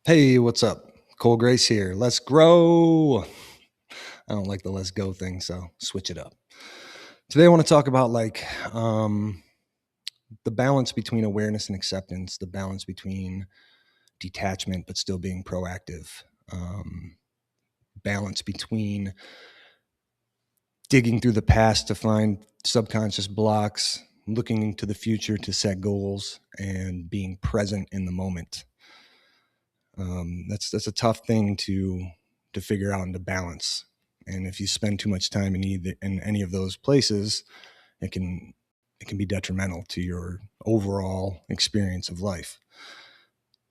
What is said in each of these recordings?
Hey, what's up? Cole Grace here. Let's grow. I don't like the let's go thing, so switch it up. Today I want to talk about the balance between awareness and acceptance, the balance between detachment but still being proactive, um, balance between digging through the past to find subconscious blocks, looking into the future to set goals, and being present in the moment. That's a tough thing to figure out and to balance. And if you spend too much time in any of those places, it can it can be detrimental to your overall experience of life.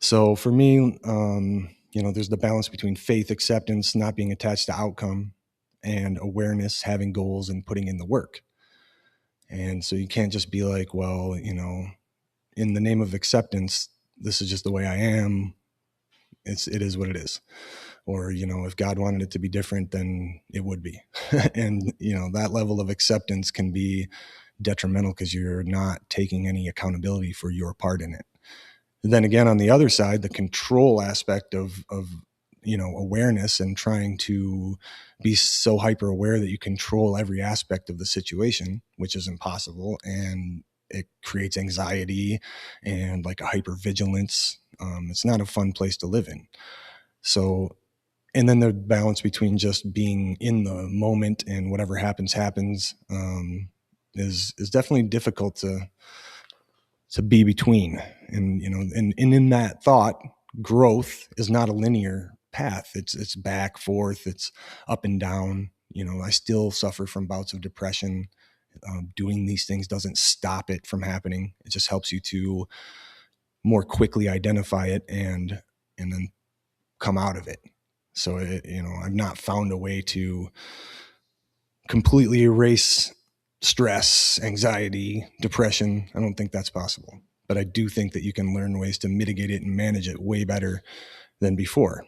So for me, there's the balance between faith, acceptance, not being attached to outcome, and awareness, having goals, and putting in the work. And so you can't just be like, well, in the name of acceptance, this is just the way I am. It is what it is. Or if God wanted it to be different, then it would be. And that level of acceptance can be detrimental because you're not taking any accountability for your part in it. And then again, on the other side, the control aspect of awareness and trying to be so hyper aware that you control every aspect of the situation, which is impossible, and it creates anxiety and like a hyper vigilance. It's not a fun place to live in. So, and then the balance between just being in the moment and whatever happens, is definitely difficult to be between. And and in that thought, growth is not a linear path. It's back forth, it's up and down. I still suffer from bouts of depression. Doing these things doesn't stop it from happening. It just helps you to more quickly identify it and then come out of it. So I've not found a way to completely erase stress, anxiety, depression. I don't think that's possible. But I do think that you can learn ways to mitigate it and manage it way better than before.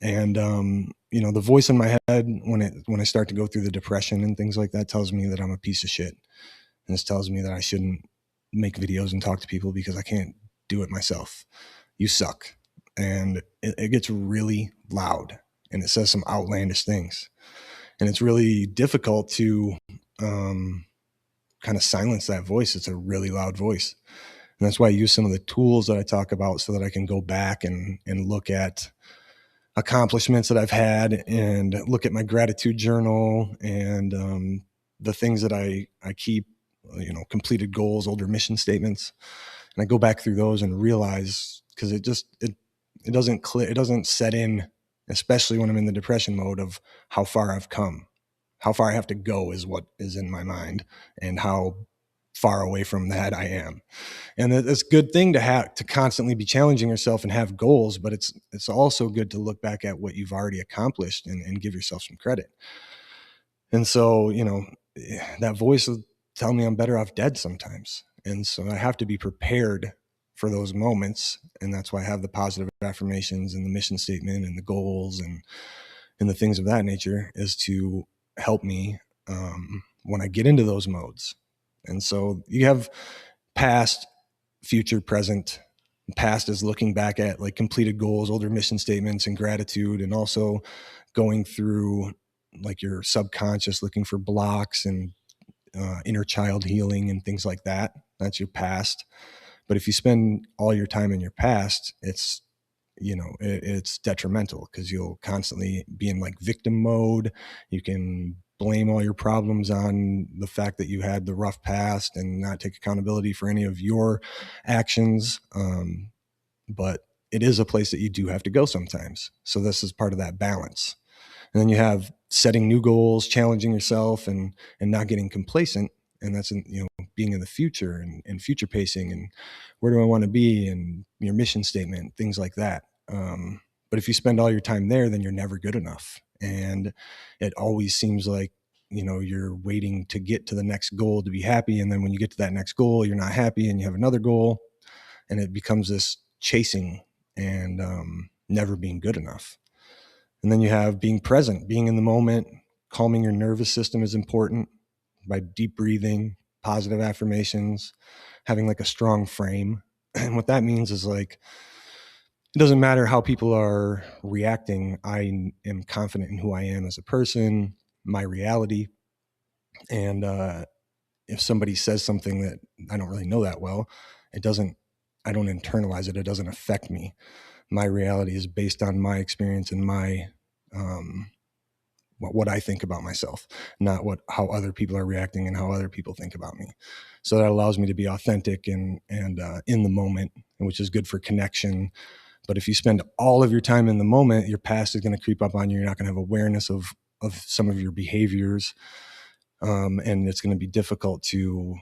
And the voice in my head when I start to go through the depression and things like that tells me that I'm a piece of shit. And this tells me that I shouldn't make videos and talk to people because I can't do it myself. You suck. And it gets really loud and it says some outlandish things. And it's really difficult to kind of silence that voice. It's a really loud voice. And that's why I use some of the tools that I talk about so that I can go back and look at accomplishments that I've had and look at my gratitude journal and the things that I keep, completed goals, older mission statements. And I go back through those and realize, because it doesn't clear, it doesn't set in, especially when I'm in the depression mode, of how far I've come. How far I have to go is what is in my mind, and how far away from that I am. And it's a good thing to have, to constantly be challenging yourself and have goals, but it's also good to look back at what you've already accomplished and give yourself some credit. And so, that voice will tell me I'm better off dead sometimes. And so I have to be prepared for those moments. And that's why I have the positive affirmations and the mission statement and the goals and the things of that nature, is to help me when I get into those modes. And so you have past, future, present. Past is looking back at like completed goals, older mission statements, and gratitude, and also going through like your subconscious, looking for blocks and inner child healing and things like that. That's your past. But if you spend all your time in your past, it's detrimental because you'll constantly be in like victim mode. You can blame all your problems on the fact that you had the rough past and not take accountability for any of your actions. But it is a place that you do have to go sometimes. So this is part of that balance. And then you have setting new goals, challenging yourself, and not getting complacent. And that's being in the future and future pacing and where do I want to be and your mission statement, things like that. But if you spend all your time there, then you're never good enough. And it always seems like, you're waiting to get to the next goal to be happy. And then when you get to that next goal, you're not happy and you have another goal. And it becomes this chasing and never being good enough. And then you have being present, being in the moment. Calming your nervous system is important by deep breathing, positive affirmations, having like a strong frame. And what that means is like it doesn't matter how people are reacting. I am confident in who I am as a person, my reality. And if somebody says something that I don't really know that well, I don't internalize it. It doesn't affect me. My reality is based on my experience and my, what I think about myself, not how other people are reacting and how other people think about me. So that allows me to be authentic and in the moment, which is good for connection. But if you spend all of your time in the moment, your past is going to creep up on you. You're not going to have awareness of some of your behaviors, and it's going to be difficult to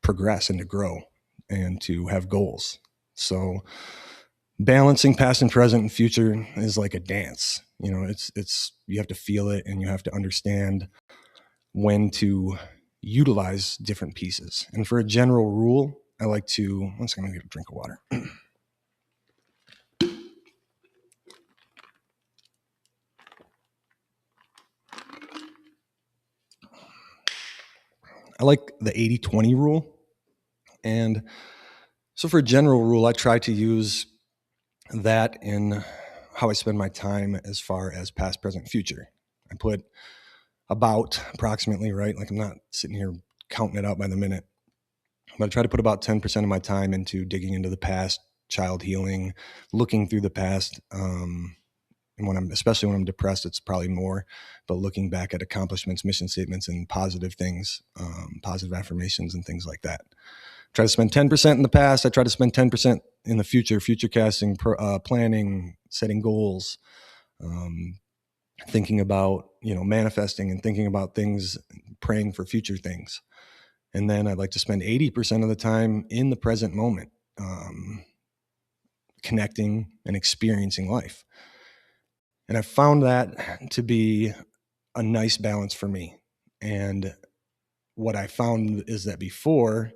progress and to grow and to have goals. So balancing past and present and future is like a dance. It's you have to feel it, and you have to understand when to utilize different pieces. And for a general rule, I like to, one second, I'm gonna get a drink of water. I like the 80-20 rule. And so for a general rule, I try to use that in how I spend my time as far as past, present, future. I put about approximately, right? Like I'm not sitting here counting it out by the minute, but I try to put about 10% of my time into digging into the past, child healing, looking through the past. And especially when I'm depressed, it's probably more, but looking back at accomplishments, mission statements, and positive things, positive affirmations and things like that. Try to spend 10% in the past. I try to spend 10% in the future casting, planning, setting goals, thinking about, manifesting and thinking about things, praying for future things. And then I'd like to spend 80% of the time in the present moment, connecting and experiencing life. And I found that to be a nice balance for me. And what I found is that before,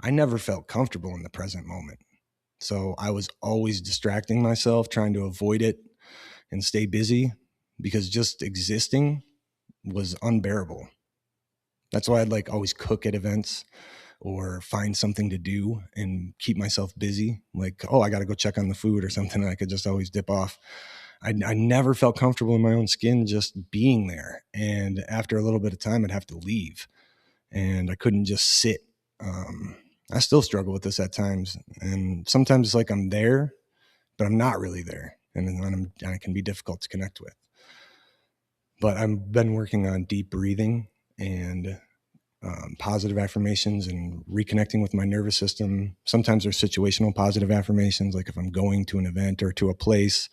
I never felt comfortable in the present moment. So I was always distracting myself, trying to avoid it and stay busy, because just existing was unbearable. That's why I'd always cook at events or find something to do and keep myself busy. Like, oh, I got to go check on the food or something. And I could just always dip off. I never felt comfortable in my own skin just being there. And after a little bit of time, I'd have to leave, and I couldn't just sit. I still struggle with this at times. And sometimes it's like I'm there, but I'm not really there. And it can be difficult to connect with. But I've been working on deep breathing and positive affirmations and reconnecting with my nervous system. Sometimes there's situational positive affirmations, like if I'm going to an event or to a place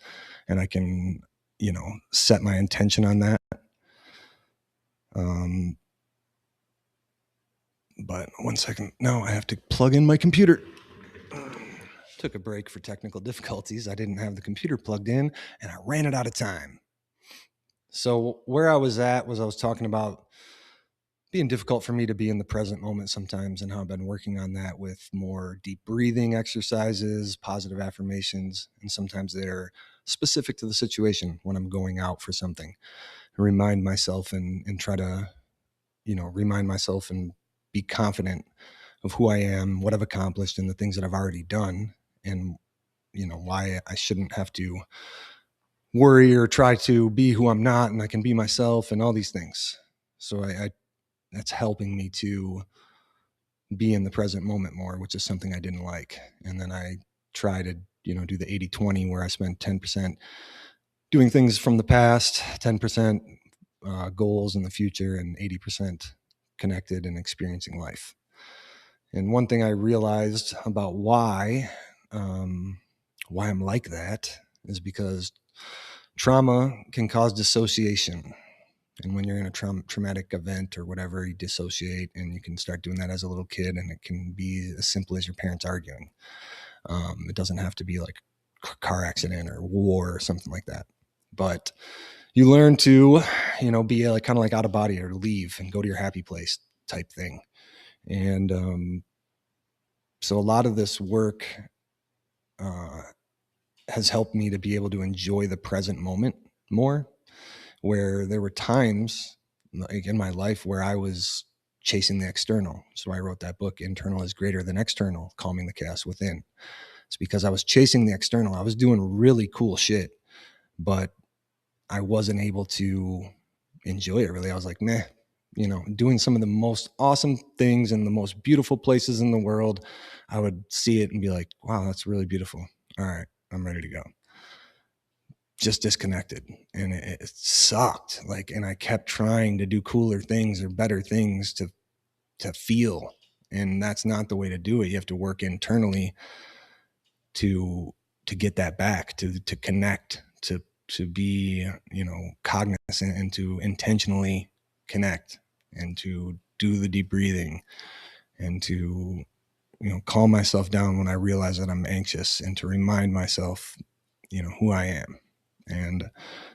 and I can, set my intention on that. But one second. No, I have to plug in my computer. Took a break for technical difficulties. I didn't have the computer plugged in and I ran it out of time. So where I was at was I was talking about being difficult for me to be in the present moment sometimes, and how I've been working on that with more deep breathing exercises, positive affirmations, and sometimes they're specific to the situation when I'm going out for something. I remind myself and try to, remind myself and be confident of who I am, what I've accomplished, and the things that I've already done, and, why I shouldn't have to worry or try to be who I'm not, and I can be myself and all these things. So that's helping me to be in the present moment more, which is something I didn't like. And then I try to, do the 80-20, where I spend 10% doing things from the past, 10% goals in the future, and 80% connected and experiencing life. And one thing I realized about why I'm like that is because trauma can cause dissociation. And when you're in a traumatic event or whatever, you dissociate, and you can start doing that as a little kid, and it can be as simple as your parents arguing. It doesn't have to be like a car accident or war or something like that. But you learn to, be kind of like out of body, or leave and go to your happy place type thing. And so a lot of this work has helped me to be able to enjoy the present moment more, where there were times in my life where I was chasing the external. So I wrote that book, Internal is Greater Than External, Calming the Chaos Within. It's because I was chasing the external. I was doing really cool shit, but I wasn't able to enjoy it really. I was like, meh, doing some of the most awesome things in the most beautiful places in the world. I would see it and be like, wow, that's really beautiful. All right, I'm ready to go. Just disconnected. And it sucked. Like, and I kept trying to do cooler things or better things to feel. And that's not the way to do it. You have to work internally to get that back, to connect, to be, cognizant, and to intentionally connect, and to do the deep breathing, and to, calm myself down when I realize that I'm anxious, and to remind myself, who I am, and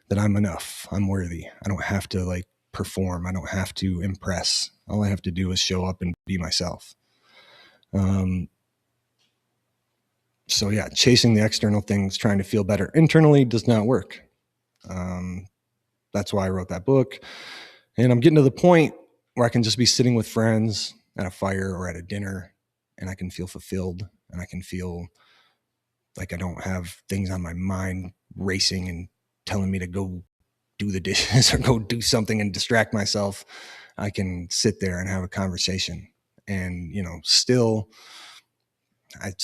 that I'm enough. I'm worthy. I don't have to like perform. I don't have to impress. All I have to do is show up and be myself. So yeah, chasing the external things, trying to feel better internally does not work. That's why I wrote that book. And I'm getting to the point where I can just be sitting with friends at a fire or at a dinner, and I can feel fulfilled, and I can feel like I don't have things on my mind racing and telling me to go do the dishes or go do something and distract myself. I can sit there and have a conversation. And, still,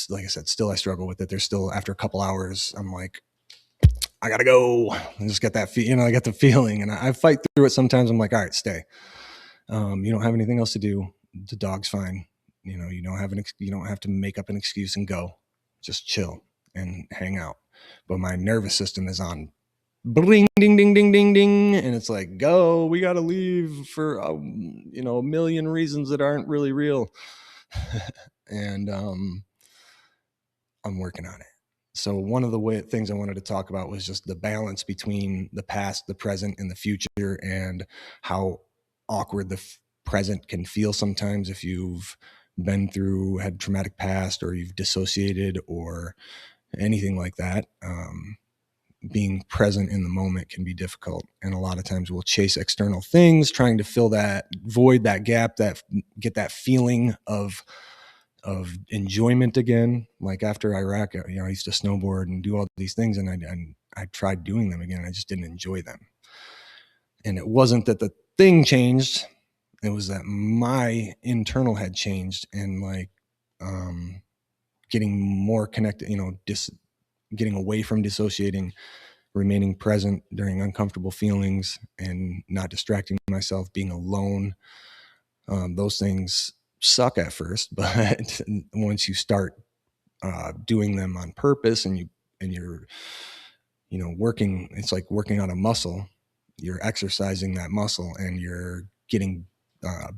like I said, still I struggle with it. There's still, after a couple hours, I'm like, I gotta go. I just get that, I get the feeling, and I fight through it. Sometimes I'm like, all right, stay. You don't have anything else to do. The dog's fine. You don't have to make up an excuse and go. Just chill and hang out. But my nervous system is on bling, ding, ding, ding, ding, ding. And it's like, go, we got to leave for, a million reasons that aren't really real. And I'm working on it. So one of the things I wanted to talk about was just the balance between the past, the present, and the future, and how awkward the present can feel sometimes if you've had traumatic past, or you've dissociated, or anything like that. Being present in the moment can be difficult. And a lot of times we'll chase external things, trying to fill that void, that gap, get that feeling of enjoyment again. Like after Iraq, I used to snowboard and do all these things, and I tried doing them again. I just didn't enjoy them. And it wasn't that the thing changed. It was that my internal had changed, and like, getting more connected, getting away from dissociating, remaining present during uncomfortable feelings, and not distracting myself, being alone. Those things suck at first, but once you start doing them on purpose, and you're working, it's like working on a muscle. You're exercising that muscle, and you're getting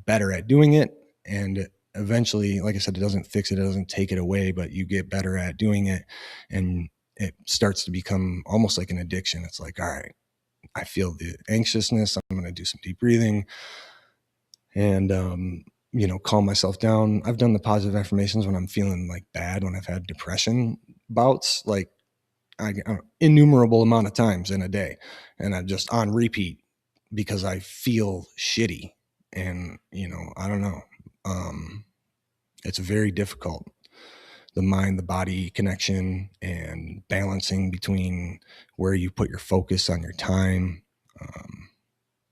better at doing it. And eventually, like I said, it doesn't fix it, it doesn't take it away, but you get better at doing it, and it starts to become almost like an addiction. It's like, all right, I feel the anxiousness, I'm going to do some deep breathing, and calm myself down. I've done the positive affirmations when I'm feeling like bad, when I've had depression bouts, like innumerable amount of times in a day, and I'm just on repeat because I feel shitty. And I don't know, it's very difficult, the mind, the body connection, and balancing between where you put your focus on your time.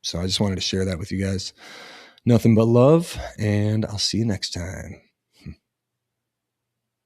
So I just wanted to share that with you guys. Nothing but love, and I'll see you next time.